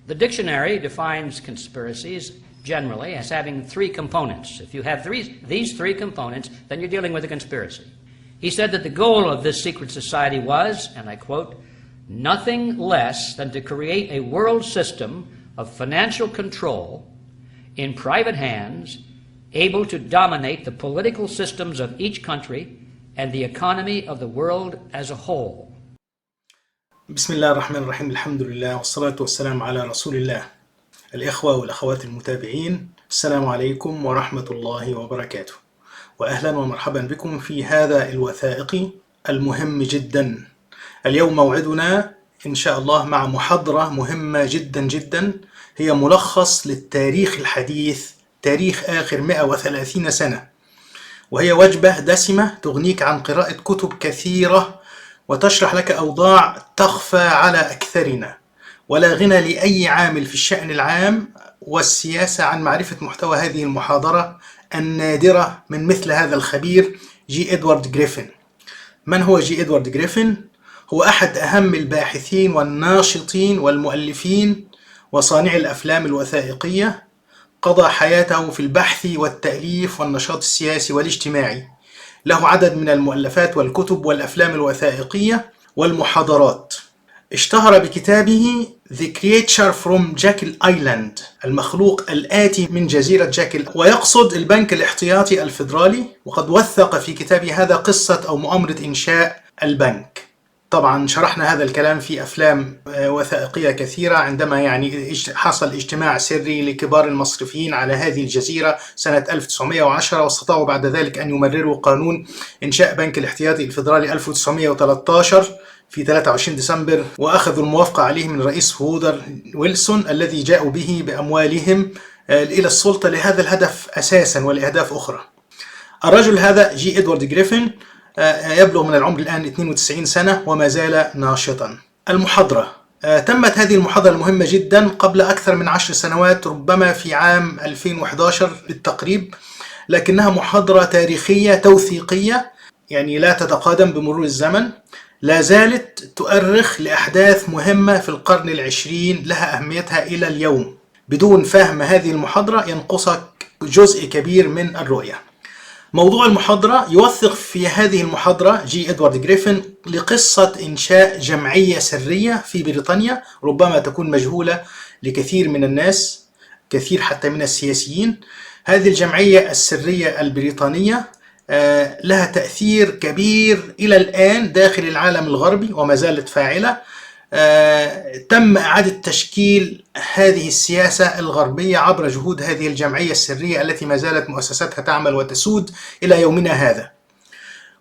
The dictionary defines conspiracies generally as having three components. If you have these three components, then you're dealing with a conspiracy. He said that the goal of this secret society was, and I quote, nothing less than to create a world system of financial control in private hands, able to dominate the political systems of each country and the economy of the world as a whole. بسم الله الرحمن الرحيم. الحمد لله والصلاة والسلام على رسول الله. الإخوة والأخوات المتابعين، السلام عليكم ورحمة الله وبركاته، وأهلا ومرحبا بكم في هذا الوثائقي المهم جدا. اليوم موعدنا إن شاء الله مع محاضرة مهمة جدا جدا، هي ملخص للتاريخ الحديث، تاريخ آخر 130 سنة، وهي وجبة دسمة تغنيك عن قراءة كتب كثيرة وتشرح لك أوضاع تخفى على أكثرنا، ولا غنى لأي عامل في الشأن العام والسياسة عن معرفة محتوى هذه المحاضرة النادرة من مثل هذا الخبير إدوارد غريفين. من هو إدوارد غريفين؟ هو أحد أهم الباحثين والناشطين والمؤلفين وصانعي الأفلام الوثائقية. قضى حياته في البحث والتأليف والنشاط السياسي والاجتماعي. له عدد من المؤلفات والكتب والأفلام الوثائقية والمحاضرات. اشتهر بكتابه The Creature from Jekyll Island، المخلوق الآتي من جزيرة جاكل، ويقصد البنك الاحتياطي الفيدرالي، وقد وثق في كتابه هذا قصة أو مؤامرة إنشاء البنك. طبعا شرحنا هذا الكلام في أفلام وثائقية كثيرة، عندما حصل اجتماع سري لكبار المصرفيين على هذه الجزيرة سنة 1910، واستطاعوا بعد ذلك أن يمرروا قانون إنشاء بنك الاحتياطي الفيدرالي 1913 في 23 ديسمبر، وأخذوا الموافقة عليه من رئيس وودر ويلسون الذي جاءوا به بأموالهم إلى السلطة لهذا الهدف أساسا ولأهداف أخرى. الرجل هذا إدوارد غريفين يبلغ من العمر الآن 92 سنة وما زال ناشطا. المحاضرة تمت هذه المحاضرة المهمة جدا قبل أكثر من 10 سنوات، ربما في عام 2011 بالتقريب، لكنها محاضرة تاريخية توثيقية، يعني لا تتقادم بمرور الزمن، لا زالت تؤرخ لأحداث مهمة في القرن العشرين لها أهميتها إلى اليوم. بدون فهم هذه المحاضرة ينقصك جزء كبير من الرؤية. موضوع المحاضرة يوثق في هذه المحاضرة إدوارد غريفين لقصة إنشاء جمعية سرية في بريطانيا، ربما تكون مجهولة لكثير من الناس، كثير حتى من السياسيين. هذه الجمعية السرية البريطانية لها تأثير كبير إلى الآن داخل العالم الغربي وما زالت فاعلة. تم إعادة تشكيل هذه السياسة الغربية عبر جهود هذه الجمعية السرية التي ما زالت مؤسساتها تعمل وتسود إلى يومنا هذا.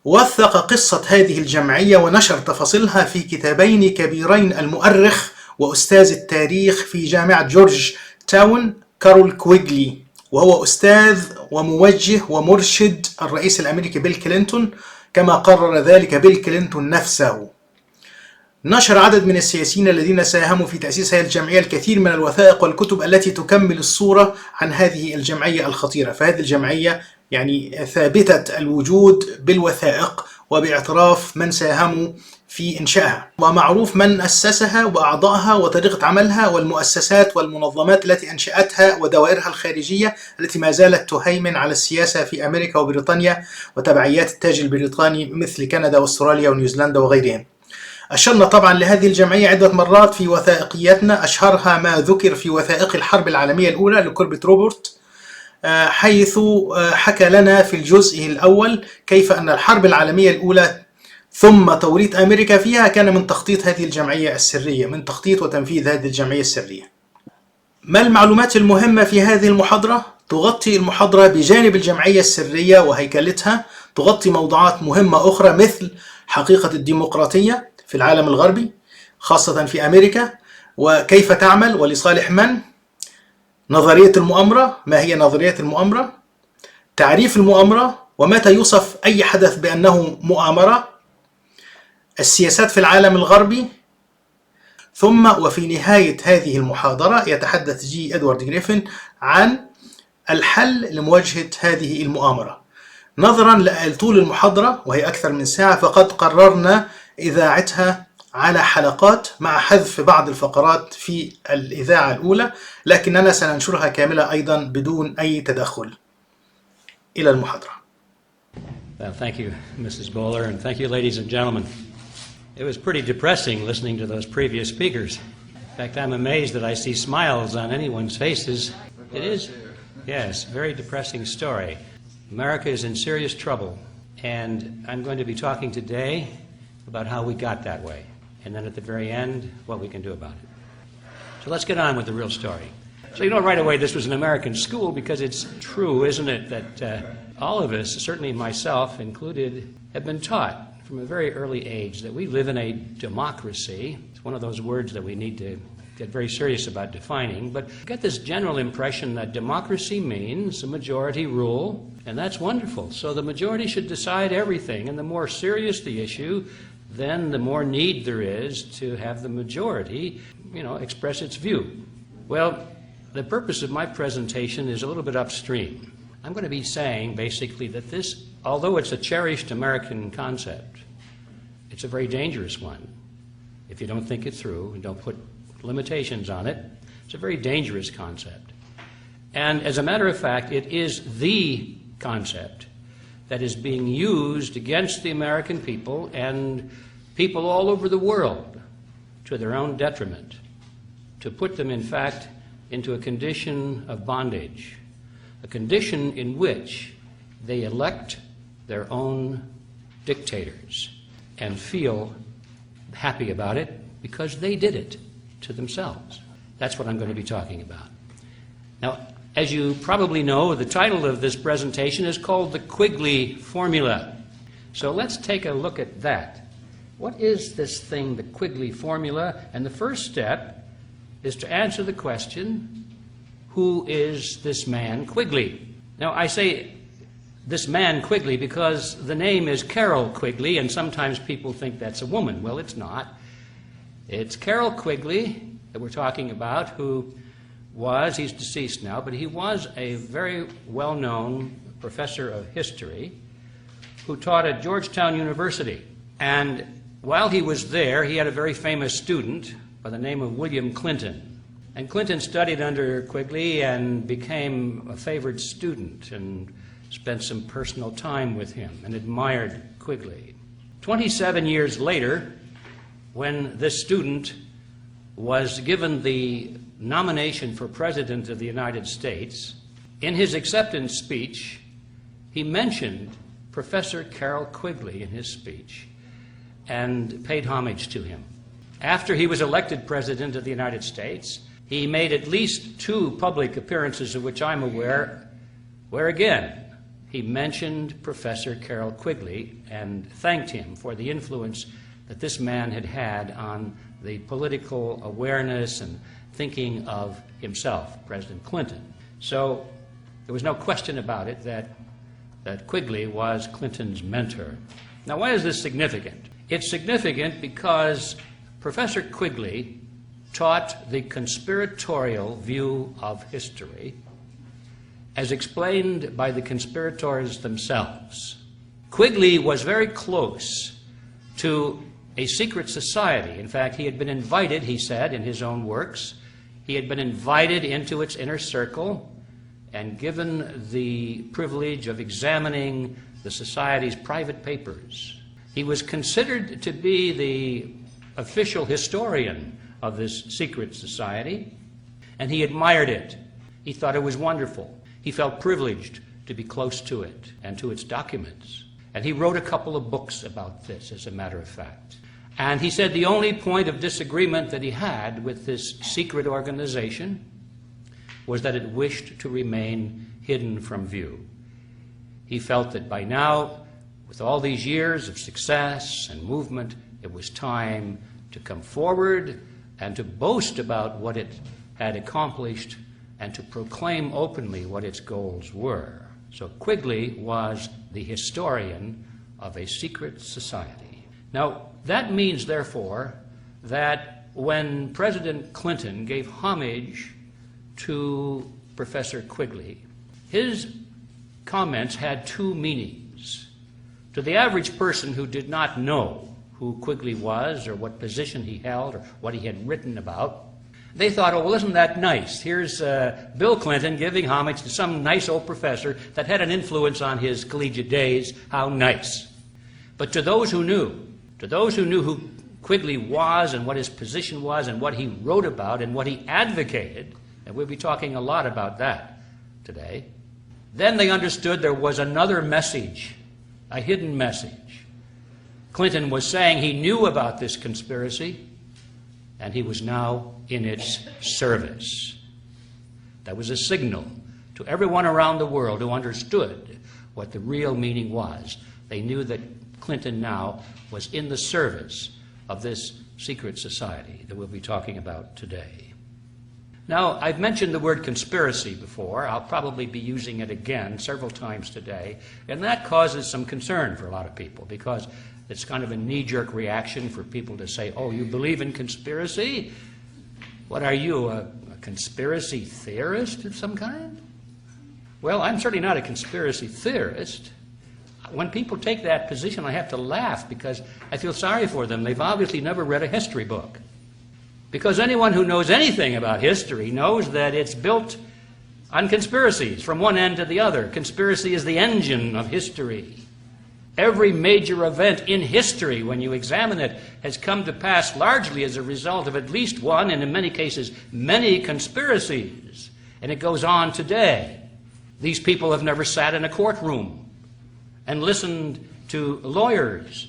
وثق قصة هذه الجمعية ونشر تفاصيلها في كتابين كبيرين المؤرخ وأستاذ التاريخ في جامعة جورج تاون كارول كويغلي، وهو أستاذ وموجه ومرشد الرئيس الأمريكي بيل كلينتون، كما قرر ذلك بيل كلينتون نفسه. نشر عدد من السياسيين الذين ساهموا في تأسيس هذه الجمعية الكثير من الوثائق والكتب التي تكمل الصورة عن هذه الجمعية الخطيرة. فهذه الجمعية ثابتة الوجود بالوثائق وباعتراف من ساهموا في إنشائها، ومعروف من أسسها وأعضائها وطريقة عملها والمؤسسات والمنظمات التي أنشأتها ودوائرها الخارجية التي ما زالت تهيمن على السياسة في أمريكا وبريطانيا وتبعيات التاج البريطاني مثل كندا واستراليا ونيوزيلندا وغيرهم. أشرنا طبعا لهذه الجمعية عدة مرات في وثائقياتنا، أشهرها ما ذكر في وثائق الحرب العالمية الأولى لكوربت روبرت، حيث حكى لنا في الجزء الأول كيف أن الحرب العالمية الأولى ثم توريط أمريكا فيها كان من تخطيط هذه الجمعية السرية، من تخطيط وتنفيذ هذه الجمعية السرية. ما المعلومات المهمة في هذه المحاضرة؟ تغطي المحاضرة بجانب الجمعية السرية وهيكلتها، تغطي موضوعات مهمة أخرى مثل حقيقة الديمقراطية في العالم الغربي خاصة في أمريكا وكيف تعمل ولصالح من، نظرية المؤامرة، ما هي نظرية المؤامرة، تعريف المؤامرة ومتى يوصف أي حدث بأنه مؤامرة، السياسات في العالم الغربي، ثم وفي نهاية هذه المحاضرة يتحدث إدوارد غريفين عن الحل لمواجهة هذه المؤامرة. نظرا لطول المحاضرة وهي أكثر من ساعة فقد قررنا إذاعتها على حلقات مع حذف بعض الفقرات في الإذاعة الأولى، لكننا سننشرها كاملة أيضا بدون أي تدخل. إلى المحاضرة. Well, thank you, Mrs. Bowler, and thank you, ladies and gentlemen. It was pretty depressing listening to those previous speakers. In fact, I'm amazed that I see smiles on anyone's faces. It is, yes, a very depressing story. America is in serious trouble, and I'm going to be talking today about how we got that way, and then at the very end, what we can do about it. So let's get on with the real story. So you know right away this was an American school, because it's true, isn't it, that all of us, certainly myself included, have been taught from a very early age that we live in a democracy. It's one of those words that we need to get very serious about defining, but get this general impression that democracy means a majority rule, and that's wonderful. So the majority should decide everything, and the more serious the issue, then the more need there is to have the majority, express its view. Well, the purpose of my presentation is a little bit upstream. I'm going to be saying basically that this, although it's a cherished American concept, it's a very dangerous one. If you don't think it through and don't put limitations on it, it's a very dangerous concept. And as a matter of fact, it is the concept that is being used against the American people and people all over the world to their own detriment, to put them, in fact, into a condition of bondage, a condition in which they elect their own dictators and feel happy about it because they did it to themselves. That's what I'm going to be talking about. Now, as you probably know, the title of this presentation is called the Quigley Formula. So let's take a look at that. What is this thing, the Quigley Formula? And the first step is to answer the question, who is this man Quigley? Now, I say this man Quigley because the name is Carroll Quigley, and sometimes people think that's a woman. Well, it's not. It's Carroll Quigley that we're talking about, who he's deceased now, but he was a very well-known professor of history who taught at Georgetown University. And while he was there, he had a very famous student by the name of William Clinton. And Clinton studied under Quigley and became a favored student and spent some personal time with him and admired Quigley. 27 years later, when this student was given the nomination for President of the United States, in his acceptance speech, he mentioned Professor Carroll Quigley in his speech and paid homage to him. After he was elected President of the United States, he made at least 2 public appearances of which I'm aware, where again he mentioned Professor Carroll Quigley and thanked him for the influence that this man had had on the political awareness and thinking of himself, President Clinton. So there was no question about it that Quigley was Clinton's mentor. Now, why is this significant? It's significant because Professor Quigley taught the conspiratorial view of history as explained by the conspirators themselves. Quigley was very close to a secret society. In fact, he had been invited, he said in his own works, he had been invited into its inner circle and given the privilege of examining the society's private papers. He was considered to be the official historian of this secret society, and he admired it. He thought it was wonderful. He felt privileged to be close to it and to its documents. And he wrote a couple of books about this, as a matter of fact. And he said the only point of disagreement that he had with this secret organization was that it wished to remain hidden from view. He felt that by now, with all these years of success and movement, it was time to come forward and to boast about what it had accomplished and to proclaim openly what its goals were. So Quigley was the historian of a secret society. Now, that means, therefore, that when President Clinton gave homage to Professor Quigley, his comments had 2 meanings. To the average person who did not know who Quigley was or what position he held or what he had written about, they thought, oh, well, isn't that nice? Here's Bill Clinton giving homage to some nice old professor that had an influence on his collegiate days. How nice. But to those who knew who Quigley was and what his position was and what he wrote about and what he advocated, and we'll be talking a lot about that today, then they understood there was another message, a hidden message. Clinton was saying he knew about this conspiracy, and he was now in its service. That was a signal to everyone around the world who understood what the real meaning was. They knew that Clinton now was in the service of this secret society that we'll be talking about today. Now, I've mentioned the word conspiracy before. I'll probably be using it again several times today, and that causes some concern for a lot of people because it's kind of a knee-jerk reaction for people to say, oh, you believe in conspiracy? What are you, a conspiracy theorist of some kind? Well, I'm certainly not a conspiracy theorist. When people take that position, I have to laugh because I feel sorry for them. They've obviously never read a history book. Because anyone who knows anything about history knows that it's built on conspiracies from one end to the other. Conspiracy is the engine of history. Every major event in history, when you examine it, has come to pass largely as a result of at least one, and in many cases, many conspiracies. And it goes on today. These people have never sat in a courtroom and listened to lawyers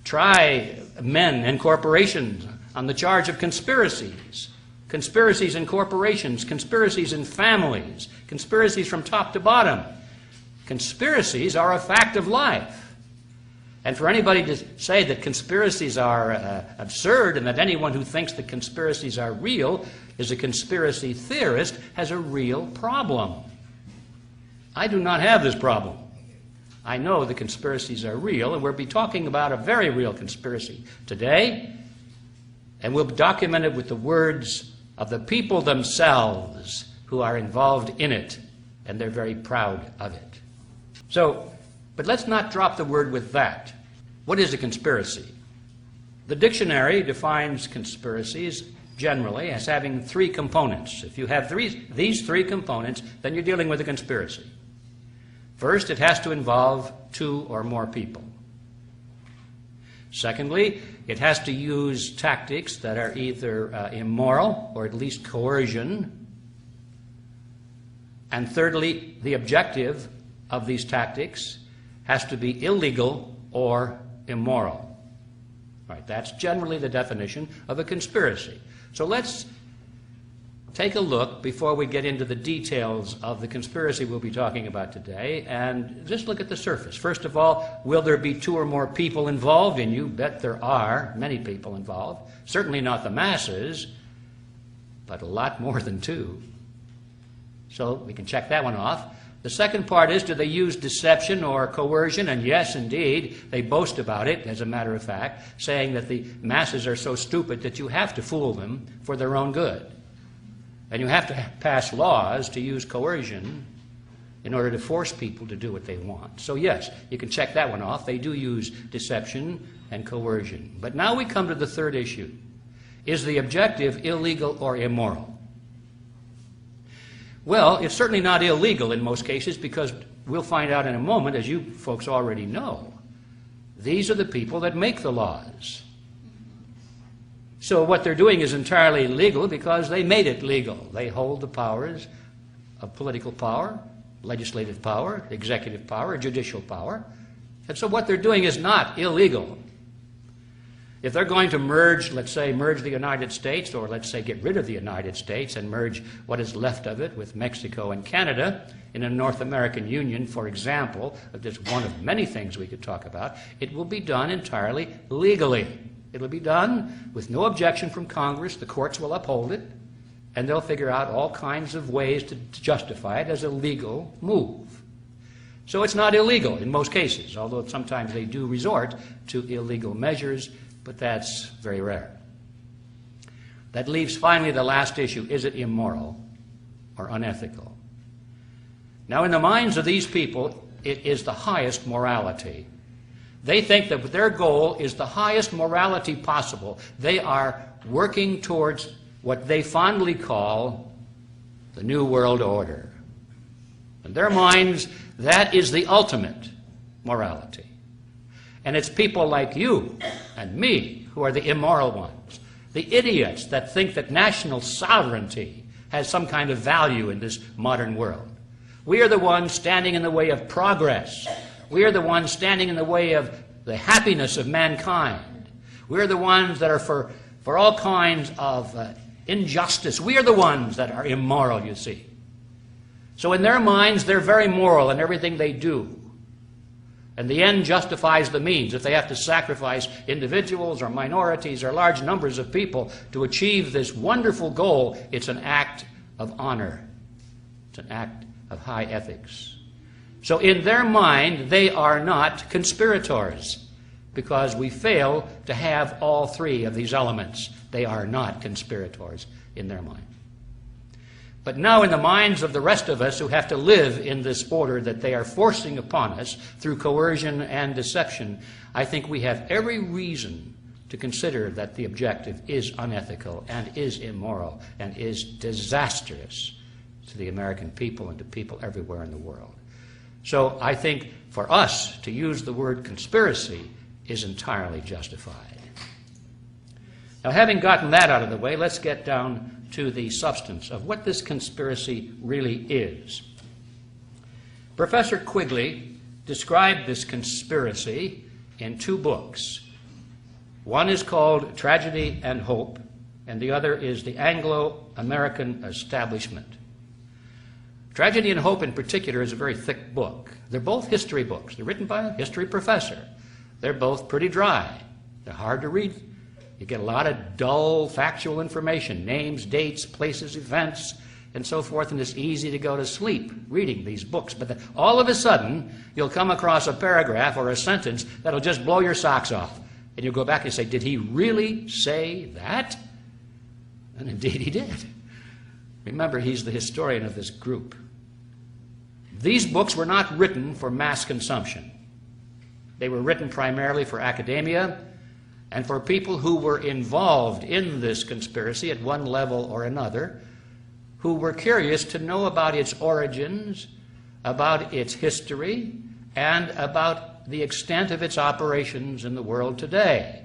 try men and corporations on the charge of conspiracies. Conspiracies in corporations, conspiracies in families, conspiracies from top to bottom. Conspiracies are a fact of life. And for anybody to say that conspiracies are absurd and that anyone who thinks that conspiracies are real is a conspiracy theorist has a real problem. I do not have this problem. I know the conspiracies are real, and we'll be talking about a very real conspiracy today, and we'll document it with the words of the people themselves who are involved in it, and they're very proud of it. But let's not drop the word with that. What is a conspiracy? The dictionary defines conspiracies generally as having three components. If you have these three components, then you're dealing with a conspiracy. First, it has to involve two or more people. Secondly, it has to use tactics that are either immoral or at least coercion. And thirdly, the objective of these tactics has to be illegal or immoral. Right, that's generally the definition of a conspiracy. So let's take a look before we get into the details of the conspiracy we'll be talking about today, and just look at the surface. First of all, will there be two or more people involved? And you bet there are many people involved. Certainly not the masses, but a lot more than two. So we can check that one off. The second part is, do they use deception or coercion? And yes, indeed, they boast about it, as a matter of fact, saying that the masses are so stupid that you have to fool them for their own good. And you have to pass laws to use coercion in order to force people to do what they want. So yes, you can check that one off. They do use deception and coercion. But now we come to the third issue. Is the objective illegal or immoral? Well, it's certainly not illegal in most cases because we'll find out in a moment, as you folks already know, these are the people that make the laws. So what they're doing is entirely legal because they made it legal. They hold the powers of political power, legislative power, executive power, judicial power. And so what they're doing is not illegal. If they're going to merge, let's say, merge the United States, or let's say get rid of the United States and merge what is left of it with Mexico and Canada in a North American Union, for example, of just one of many things we could talk about, it will be done entirely legally. It will be done with no objection from Congress. The courts will uphold it, and they'll figure out all kinds of ways to justify it as a legal move. So it's not illegal in most cases, although sometimes they do resort to illegal measures, but that's very rare. That leaves finally the last issue. Is it immoral or unethical? Now, in the minds of these people, it is the highest morality. They think that their goal is the highest morality possible. They are working towards what they fondly call the New World Order. In their minds, that is the ultimate morality. And it's people like you and me who are the immoral ones, the idiots that think that national sovereignty has some kind of value in this modern world. We are the ones standing in the way of progress. We are the ones standing in the way of the happiness of mankind. We are the ones that are for all kinds of injustice. We are the ones that are immoral, you see. So in their minds, they're very moral in everything they do. And the end justifies the means. If they have to sacrifice individuals or minorities or large numbers of people to achieve this wonderful goal, it's an act of honor. It's an act of high ethics. So in their mind, they are not conspirators, because we fail to have all three of these elements. They are not conspirators in their mind. But now in the minds of the rest of us who have to live in this order that they are forcing upon us through coercion and deception, I think we have every reason to consider that the objective is unethical and is immoral and is disastrous to the American people and to people everywhere in the world. So I think for us to use the word conspiracy is entirely justified. Now, having gotten that out of the way, let's get down to the substance of what this conspiracy really is. Professor Quigley described this conspiracy in two books. One is called Tragedy and Hope, and the other is The Anglo-American Establishment. Tragedy and Hope in particular is a very thick book. They're both history books. They're written by a history professor. They're both pretty dry. They're hard to read. You get a lot of dull, factual information, names, dates, places, events, and so forth, and it's easy to go to sleep reading these books. But then all of a sudden, you'll come across a paragraph or a sentence that'll just blow your socks off. And you'll go back and say, did he really say that? And indeed he did. Remember, he's the historian of this group. These books were not written for mass consumption. They were written primarily for academia and for people who were involved in this conspiracy at one level or another, who were curious to know about its origins, about its history, and about the extent of its operations in the world today.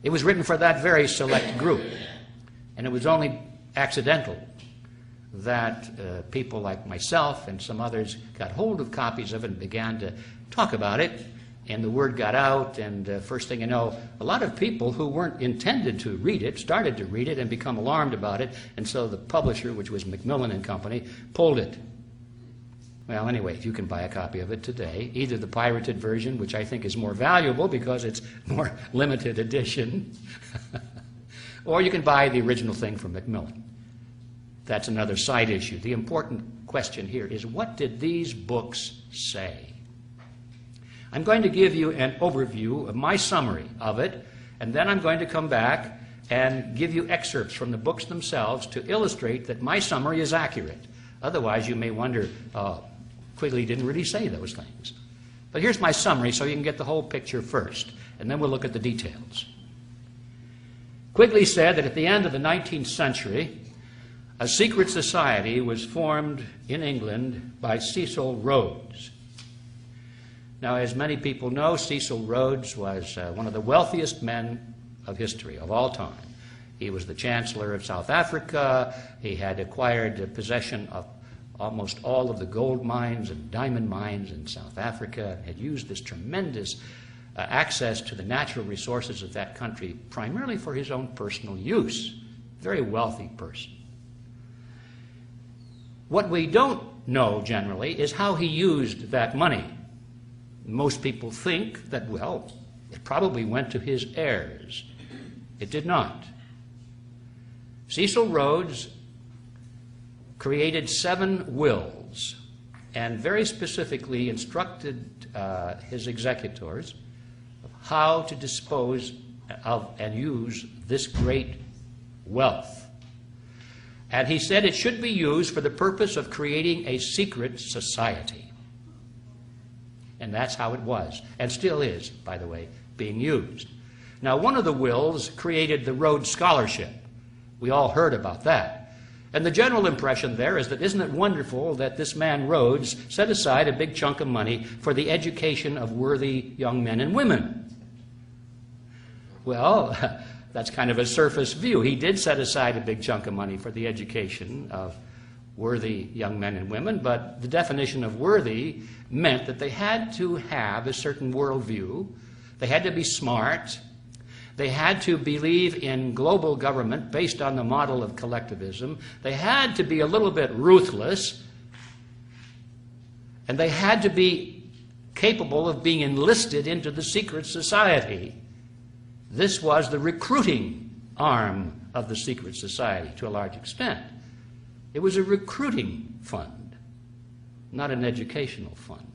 It was written for that very select group, and it was only accidental that people like myself and some others got hold of copies of it and began to talk about it, and the word got out, and first thing you know, a lot of people who weren't intended to read it started to read it and become alarmed about it, and so the publisher, which was Macmillan and Company, pulled it. Well, anyway, you can buy a copy of it today, either the pirated version, which I think is more valuable because it's more limited edition, or you can buy the original thing from Macmillan. That's another side issue. The important question here is, what did these books say? I'm going to give you an overview of my summary of it, and then I'm going to come back and give you excerpts from the books themselves to illustrate that my summary is accurate. Otherwise, you may wonder, Quigley didn't really say those things. But here's my summary so you can get the whole picture first, and then we'll look at the details. Quigley said that at the end of the 19th century, a secret society was formed in England by Cecil Rhodes. Now, as many people know, Cecil Rhodes was one of the wealthiest men of history, of all time. He was the Chancellor of South Africa. He had acquired possession of almost all of the gold mines and diamond mines in South Africa, and had used this tremendous access to the natural resources of that country primarily for his own personal use. Very wealthy person. What we don't know generally is how he used that money. Most people think that, well, it probably went to his heirs. It did not. Cecil Rhodes created 7 wills and very specifically instructed his executors of how to dispose of and use this great wealth. And he said it should be used for the purpose of creating a secret society. And that's how it was, and still is, by the way, being used. Now, one of the wills created the Rhodes Scholarship. We all heard about that. And the general impression there is that isn't it wonderful that this man Rhodes set aside a big chunk of money for the education of worthy young men and women? Well, that's kind of a surface view. He did set aside a big chunk of money for the education of worthy young men and women, but the definition of worthy meant that they had to have a certain worldview, they had to be smart, they had to believe in global government based on the model of collectivism, they had to be a little bit ruthless, and they had to be capable of being enlisted into the secret society. This was the recruiting arm of the secret society to a large extent. It was a recruiting fund, not an educational fund.